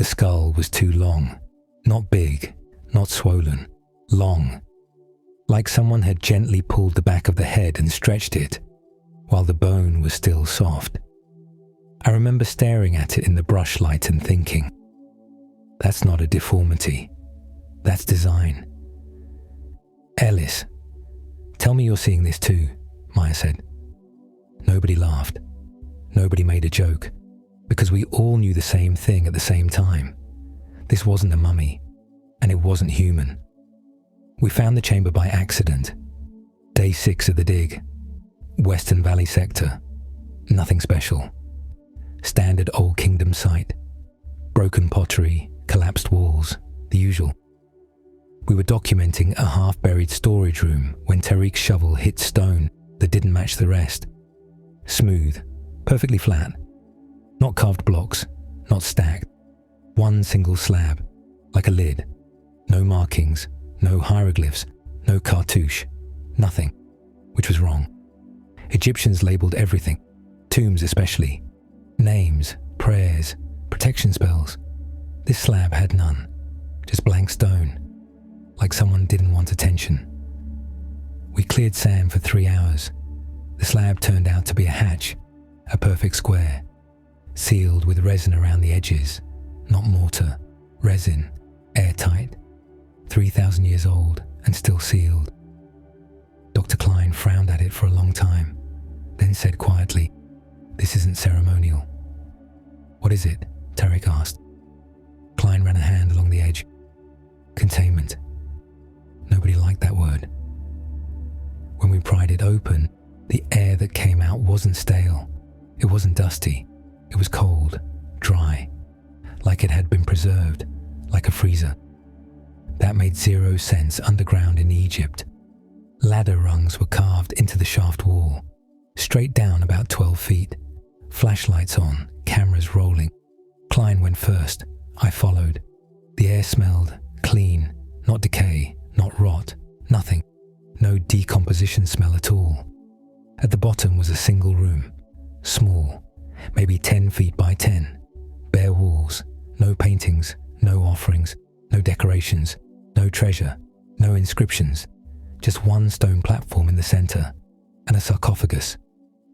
skull was too long, not big, not swollen, long, like someone had gently pulled the back of the head and stretched it, while the bone was still soft. I remember staring at it in the brush light and thinking, that's not a deformity, that's design. Ellis, tell me you're seeing this too, Maya said. Nobody laughed. Nobody made a joke, because we all knew the same thing at the same time. This wasn't a mummy, and it wasn't human. We found the chamber by accident. Day 6 of the dig. Western Valley sector. Nothing special. Standard Old Kingdom site. Broken pottery, collapsed walls, the usual. We were documenting a half-buried storage room when Tariq's shovel hit stone that didn't match the rest. Smooth, perfectly flat. Not carved blocks, not stacked. One single slab, like a lid. No markings, no hieroglyphs, no cartouche, nothing, which was wrong. Egyptians labelled everything, tombs especially. Names, prayers, protection spells. This slab had none, just blank stone, like someone didn't want attention. We cleared sand for 3 hours. The slab turned out to be a hatch, a perfect square, sealed with resin around the edges, not mortar, resin, airtight, 3,000 years old and still sealed. Dr. Klein frowned at it for a long time, then said quietly, "This isn't ceremonial." "What is it?" Tariq asked. Klein ran a hand along the edge. "Containment." Nobody liked that word. When we pried it open, the air that came out wasn't stale. It wasn't dusty. It was cold, dry, like it had been preserved, like a freezer. That made zero sense underground in Egypt. Ladder rungs were carved into the shaft wall, straight down about 12 feet, flashlights on, cameras rolling. Klein went first. I followed. The air smelled clean, not decay, not rot, nothing. No decomposition smell at all. At the bottom was a single room, small, maybe 10 feet by 10. Bare walls, no paintings, no offerings, no decorations, no treasure, no inscriptions. Just one stone platform in the center, and a sarcophagus,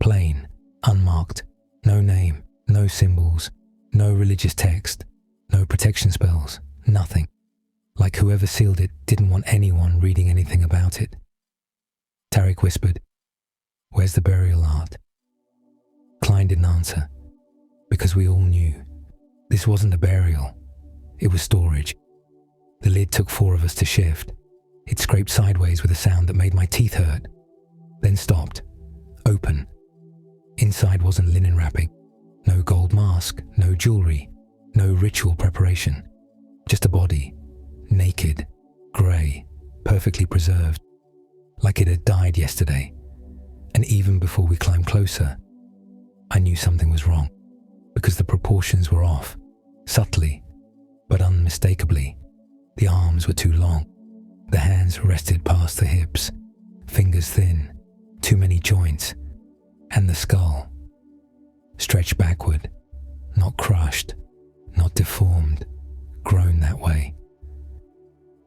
plain, unmarked, no name, no symbols, no religious text, no protection spells, nothing. Like whoever sealed it didn't want anyone reading anything about it. Tariq whispered, "Where's the burial art?" Klein didn't answer, because we all knew. This wasn't a burial, it was storage. The lid took 4 of us to shift. It scraped sideways with a sound that made my teeth hurt, then stopped, open. Inside wasn't linen wrapping, no gold mask, no jewelry, no ritual preparation. Just a body, naked, grey, perfectly preserved, like it had died yesterday. And even before we climbed closer, I knew something was wrong, because the proportions were off, subtly, but unmistakably. The arms were too long, the hands rested past the hips, fingers thin, too many joints, and the skull, stretched backward, not crushed, not deformed, grown that way.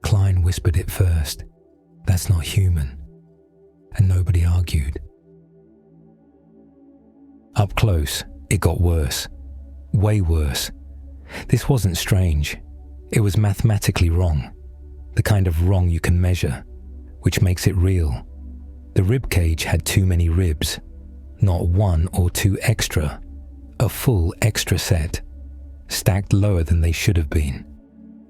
Klein whispered it first, "That's not human," and nobody argued. Up close, it got worse, way worse. This wasn't strange, it was mathematically wrong, the kind of wrong you can measure, which makes it real. The rib cage had too many ribs, not 1 or 2 extra, a full extra set, stacked lower than they should have been,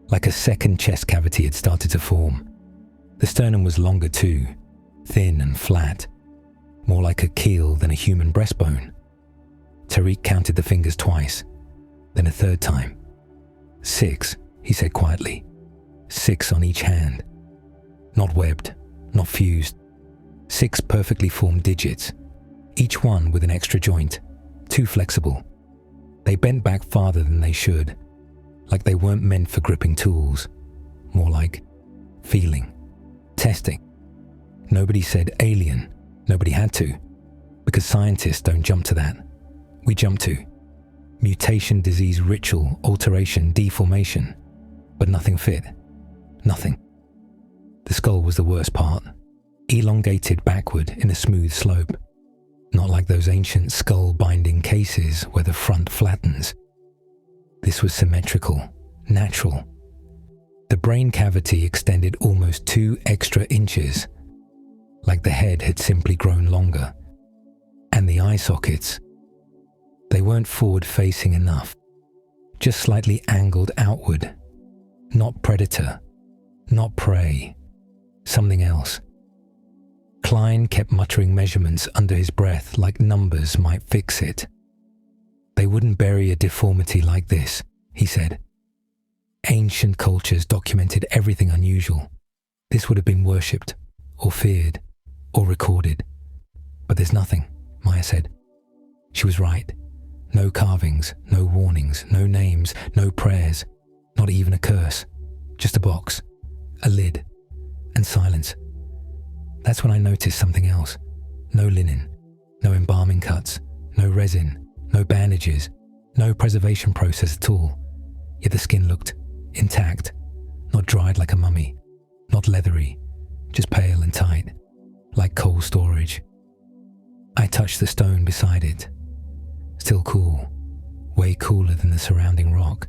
like a second chest cavity had started to form. The sternum was longer too, thin and flat, more like a keel than a human breastbone. Tariq counted the fingers twice, then a third time. 6, he said quietly. 6 on each hand. Not webbed, not fused. 6 perfectly formed digits, each one with an extra joint, too flexible. They bent back farther than they should, like they weren't meant for gripping tools, more like feeling, testing. Nobody said alien, nobody had to, because scientists don't jump to that. We jumped to Mutation, disease, ritual, alteration, deformation. But nothing fit. Nothing. The skull was the worst part. Elongated backward in a smooth slope. Not like those ancient skull-binding cases where the front flattens. This was symmetrical, natural. The brain cavity extended almost 2 extra inches, like the head had simply grown longer. And the eye sockets, they weren't forward-facing enough, just slightly angled outward. Not predator, not prey, something else. Klein kept muttering measurements under his breath like numbers might fix it. They wouldn't bury a deformity like this, he said. Ancient cultures documented everything unusual. This would have been worshipped, or feared, or recorded. But there's nothing, Maya said. She was right. No carvings, no warnings, no names, no prayers, not even a curse. Just a box, a lid, and silence. That's when I noticed something else. No linen, no embalming cuts, no resin, no bandages, no preservation process at all. Yet the skin looked intact, not dried like a mummy, not leathery, just pale and tight, like coal storage. I touched the stone beside it. Still cool, way cooler than the surrounding rock,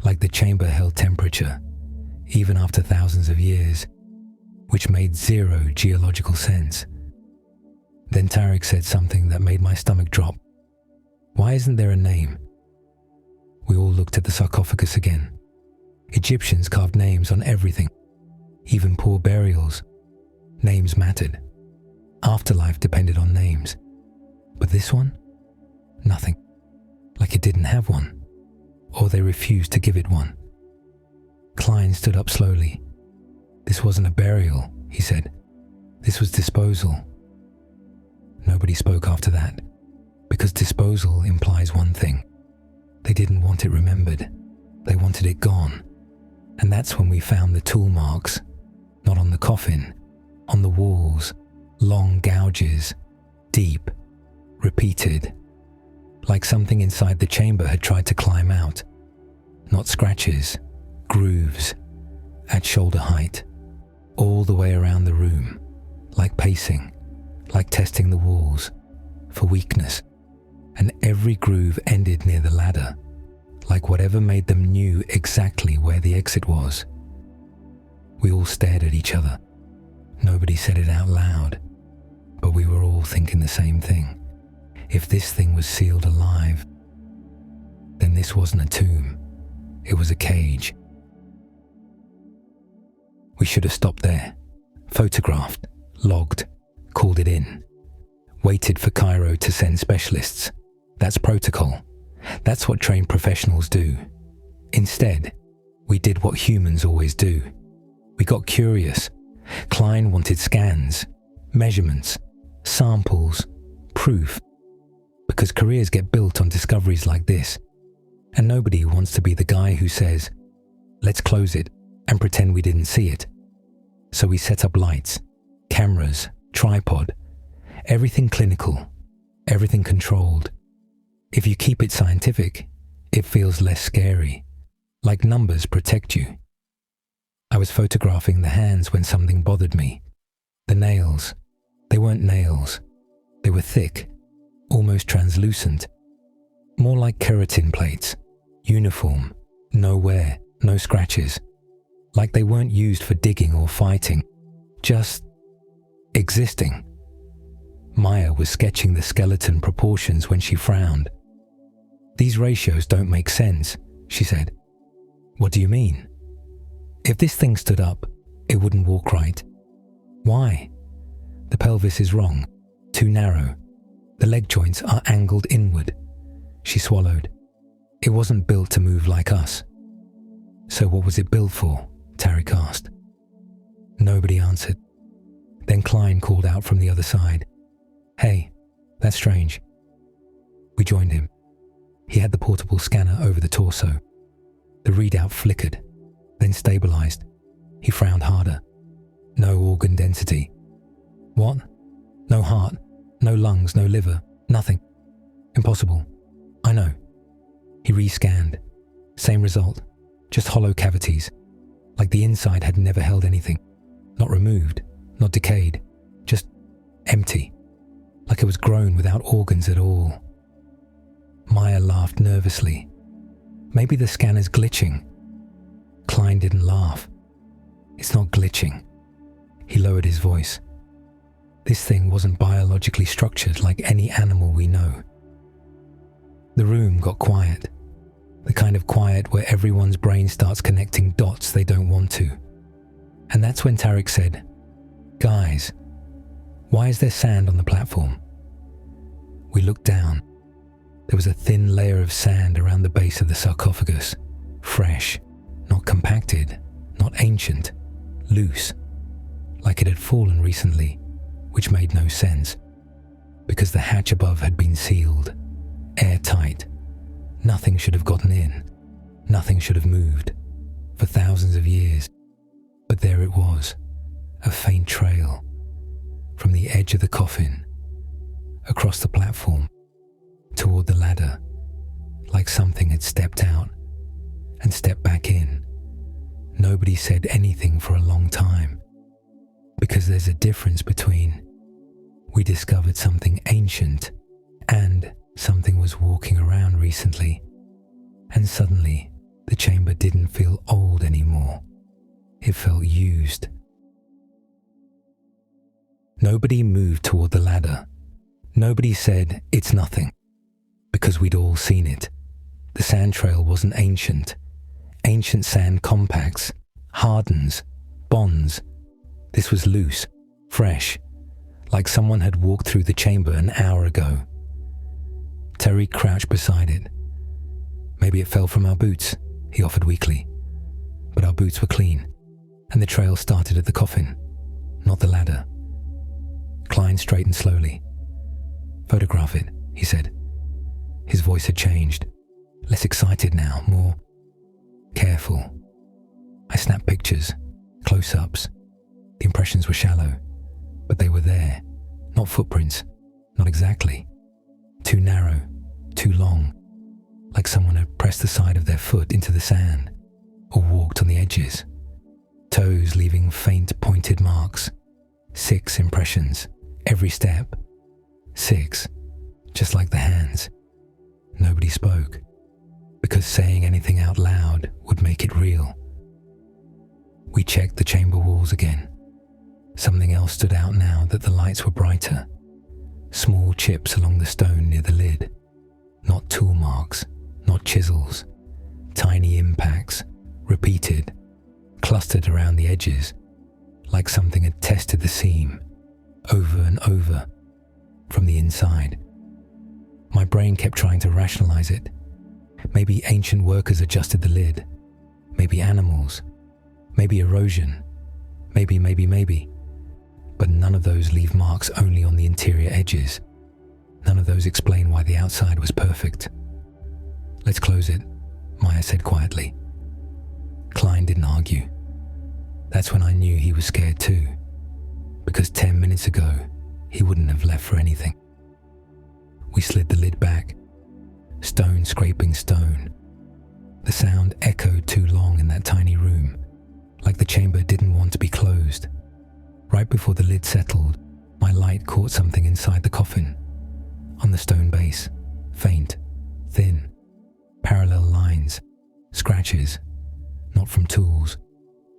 like the chamber held temperature, even after thousands of years, which made zero geological sense. Then Tarek said something that made my stomach drop. Why isn't there a name? We all looked at the sarcophagus again. Egyptians carved names on everything, even poor burials. Names mattered. Afterlife depended on names. But this one? Nothing. Like it didn't have one. Or they refused to give it one. Klein stood up slowly. This wasn't a burial, he said. This was disposal. Nobody spoke after that, because disposal implies one thing. They didn't want it remembered. They wanted it gone. And that's when we found the tool marks, not on the coffin, on the walls, long gouges, deep, repeated, like something inside the chamber had tried to climb out. Not scratches, grooves, at shoulder height, all the way around the room, like pacing, like testing the walls, for weakness, and every groove ended near the ladder, like whatever made them knew exactly where the exit was. We all stared at each other. Nobody said it out loud, but we were all thinking the same thing. If this thing was sealed alive, then this wasn't a tomb, it was a cage. We should have stopped there, photographed, logged, called it in, waited for Cairo to send specialists. That's protocol. That's what trained professionals do. Instead, we did what humans always do. We got curious. Klein wanted scans, measurements, samples, proof. Because careers get built on discoveries like this. And nobody wants to be the guy who says, let's close it and pretend we didn't see it. So we set up lights, cameras, tripod, everything clinical, everything controlled. If you keep it scientific, it feels less scary, like numbers protect you. I was photographing the hands when something bothered me. The nails, they weren't nails. They were thick, almost translucent, more like keratin plates, uniform, no wear, no scratches, like they weren't used for digging or fighting, just existing. Maya was sketching the skeleton proportions when she frowned. These ratios don't make sense, she said. What do you mean? If this thing stood up, it wouldn't walk right. Why? The pelvis is wrong, too narrow. The leg joints are angled inward. She swallowed. It wasn't built to move like us. So what was it built for? Tarek asked. Nobody answered. Then Klein called out from the other side. Hey, that's strange. We joined him. He had the portable scanner over the torso. The readout flickered, then stabilized. He frowned harder. No organ density. What? No heart, no lungs, no liver, nothing. Impossible. I know. He rescanned. Same result, just hollow cavities, like the inside had never held anything. Not removed, not decayed, just empty, like it was grown without organs at all. Maya laughed nervously. Maybe the scanner's glitching. Klein didn't laugh. It's not glitching. He lowered his voice. This thing wasn't biologically structured like any animal we know. The room got quiet. The kind of quiet where everyone's brain starts connecting dots they don't want to. And that's when Tarek said, "Guys, why is there sand on the platform?" We looked down. There was a thin layer of sand around the base of the sarcophagus. Fresh, not compacted, not ancient, loose, like it had fallen recently, which made no sense, because the hatch above had been sealed, airtight. Nothing should have gotten in. Nothing should have moved for thousands of years. But there it was, a faint trail from the edge of the coffin, across the platform, toward the ladder, like something had stepped out and stepped back in. Nobody said anything for a long time, because there's a difference between we discovered something ancient and something was walking around recently, and suddenly the chamber didn't feel old anymore. It felt used. Nobody moved toward the ladder. Nobody said, "It's nothing," because we'd all seen it. The sand trail wasn't ancient. Ancient sand compacts, hardens, bonds. This was loose, fresh, like someone had walked through the chamber an hour ago. Terry crouched beside it. "Maybe it fell from our boots," he offered weakly. But our boots were clean, and the trail started at the coffin, not the ladder. Klein straightened slowly. "Photograph it," he said. His voice had changed, less excited now, more careful. I snapped pictures, close-ups. The impressions were shallow, but they were there. Not footprints, not exactly. Too narrow, too long, like someone had pressed the side of their foot into the sand, or walked on the edges. Toes leaving faint pointed marks. 6 impressions, every step. 6, just like the hands. Nobody spoke, because saying anything out loud would make it real. We checked the chamber walls again. Something else stood out now that the lights were brighter. Small chips along the stone near the lid. Not tool marks, not chisels. Tiny impacts, repeated, clustered around the edges, like something had tested the seam, over and over, from the inside. My brain kept trying to rationalize it. Maybe ancient workers adjusted the lid. Maybe animals. Maybe erosion. Maybe. But none of those leave marks only on the interior edges. None of those explain why the outside was perfect. "Let's close it," Maya said quietly. Klein didn't argue. That's when I knew he was scared too, because 10 minutes ago, he wouldn't have left for anything. We slid the lid back, stone scraping stone. The sound echoed too long in that tiny room, like the chamber didn't want to be closed. Right before the lid settled, my light caught something inside the coffin. On the stone base, faint, thin, parallel lines, scratches, not from tools,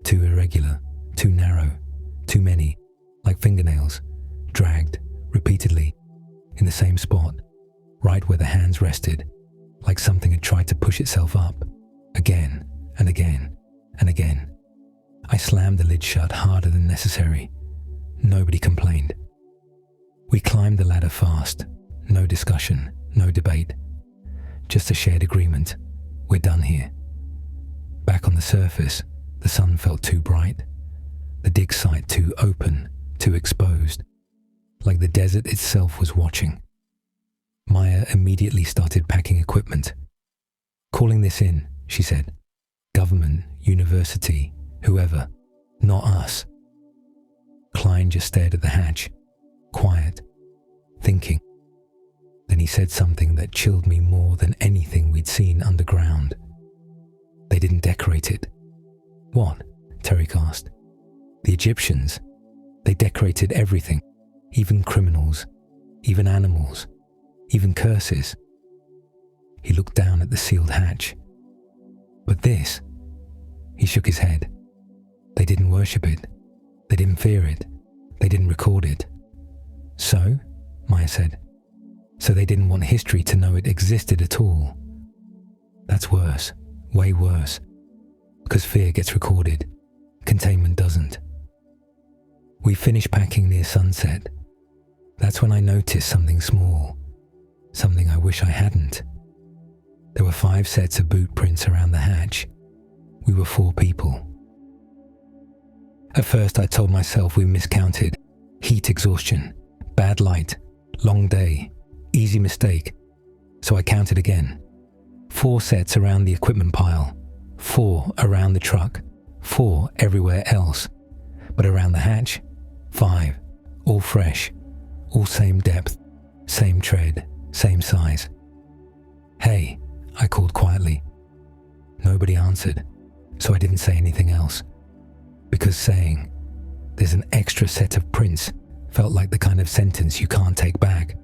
too irregular, too narrow, too many, like fingernails, dragged, repeatedly, in the same spot, right where the hands rested, like something had tried to push itself up, again and again and again. I slammed the lid shut harder than necessary. Nobody complained. We climbed the ladder fast. No discussion, no debate. Just a shared agreement. We're done here. Back on the surface, the sun felt too bright. The dig site too open, too exposed. Like the desert itself was watching. Maya immediately started packing equipment. "Calling this in," she said. "Government, university, whoever. Not us." Klein just stared at the hatch, quiet, thinking. Then he he said something that chilled me more than anything we'd seen underground. They didn't decorate it. What? Tariq asked. The Egyptians. They decorated everything, even criminals, even animals, even curses. He looked down at the sealed hatch. But this, he shook his head. They didn't worship it. They didn't fear it. They didn't record it. So, Maya said, so they didn't want history to know it existed at all. That's worse, way worse, because fear gets recorded, containment doesn't. We finished packing near sunset. That's when I noticed something small, something I wish I hadn't. There were 5 sets of boot prints around the hatch. We were 4 people. At first I told myself we miscounted. Heat exhaustion, bad light, long day, easy mistake. So I counted again. 4 sets around the equipment pile, 4 around the truck, 4 everywhere else. But around the hatch, 5, all fresh, all same depth, same tread, same size. Hey, I called quietly. Nobody answered, so I didn't say anything else. Because saying, there's an extra set of prints, felt like the kind of sentence you can't take back.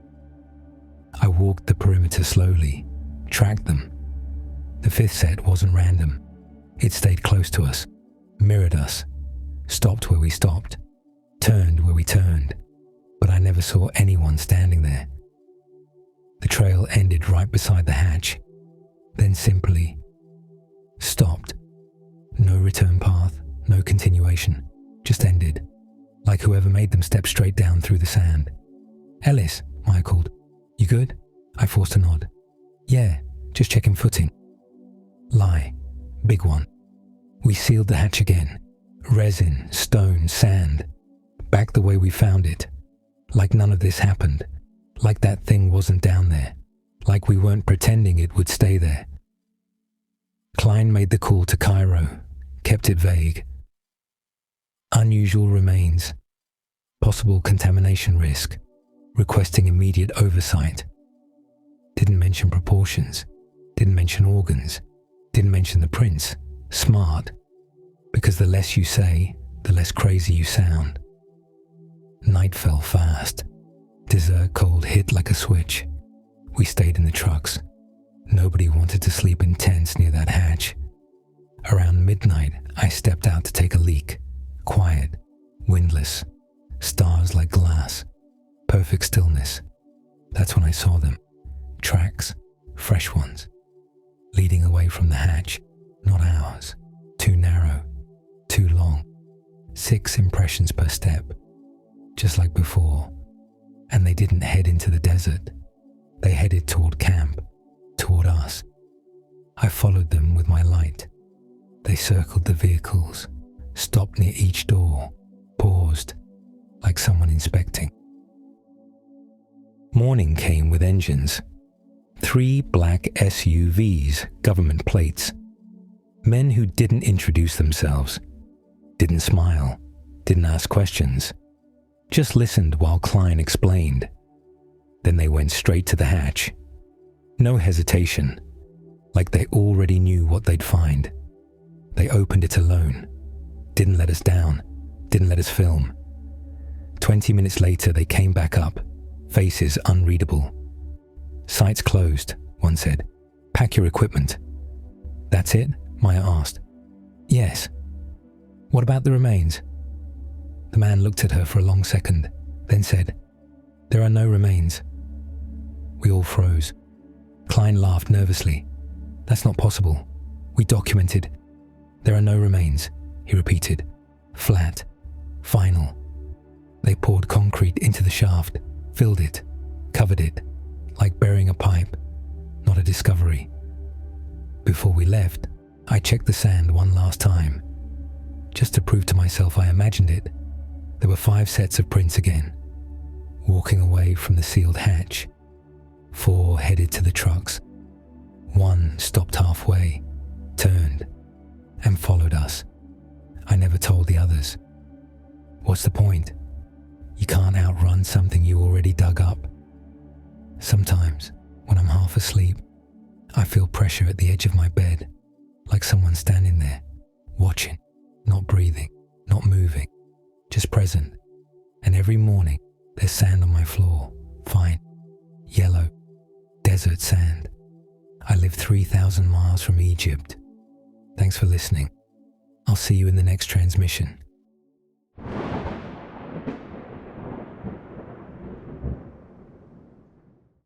I walked the perimeter slowly, tracked them. The 5th set wasn't random. It stayed close to us, mirrored us, stopped where we stopped, turned where we turned, but I never saw anyone standing there. The trail ended right beside the hatch, then simply stopped. No return path, no continuation, just ended, like whoever made them step straight down through the sand. Ellis, Maya called. You good? I forced a nod. Yeah, just checking footing. Lie. Big one. We sealed the hatch again. Resin, stone, sand. Back the way we found it. Like none of this happened. Like that thing wasn't down there. Like we weren't pretending it would stay there. Klein made the call to Cairo, kept it vague. Unusual remains. Possible contamination risk. Requesting immediate oversight. Didn't mention proportions. Didn't mention organs. Didn't mention the prints. Smart. Because the less you say, the less crazy you sound. Night fell fast. Dessert cold hit like a switch. We stayed in the trucks. Nobody wanted to sleep in tents near that hatch. Around midnight, I stepped out to take a leak. Quiet, windless, stars like glass, perfect stillness. That's when I saw them. Tracks, fresh ones, leading away from the hatch, not ours. Too narrow, too long. 6 impressions per step, just like before. And they didn't head into the desert. They headed toward camp, toward us. I followed them with my light. They circled the vehicles, stopped near each door, paused, like someone inspecting. Morning came with engines. 3 black SUVs, government plates. Men who didn't introduce themselves, didn't smile, didn't ask questions, just listened while Klein explained. Then they went straight to the hatch. No hesitation, like they already knew what they'd find. They opened it alone, didn't let us down, didn't let us film. 20 minutes later, they came back up, faces unreadable. Site's closed, one said. Pack your equipment. That's it? Maya asked. Yes. What about the remains? The man looked at her for a long second, then said, There are no remains. We all froze. Klein laughed nervously. That's not possible. We documented. There are no remains, he repeated. Flat. Final. They poured concrete into the shaft, filled it, covered it, like burying a pipe, not a discovery. Before we left, I checked the sand one last time. Just to prove to myself I imagined it, there were 5 sets of prints again. Walking away from the sealed hatch. 4 headed to the trucks. 1 stopped halfway, turned, and followed us. I never told the others. What's the point? You can't outrun something you already dug up. Sometimes half asleep, I feel pressure at the edge of my bed, like someone standing there, watching, not breathing, not moving, just present. And every morning, there's sand on my floor, fine, yellow, desert sand. I live 3,000 miles from Egypt. Thanks for listening. I'll see you in the next transmission.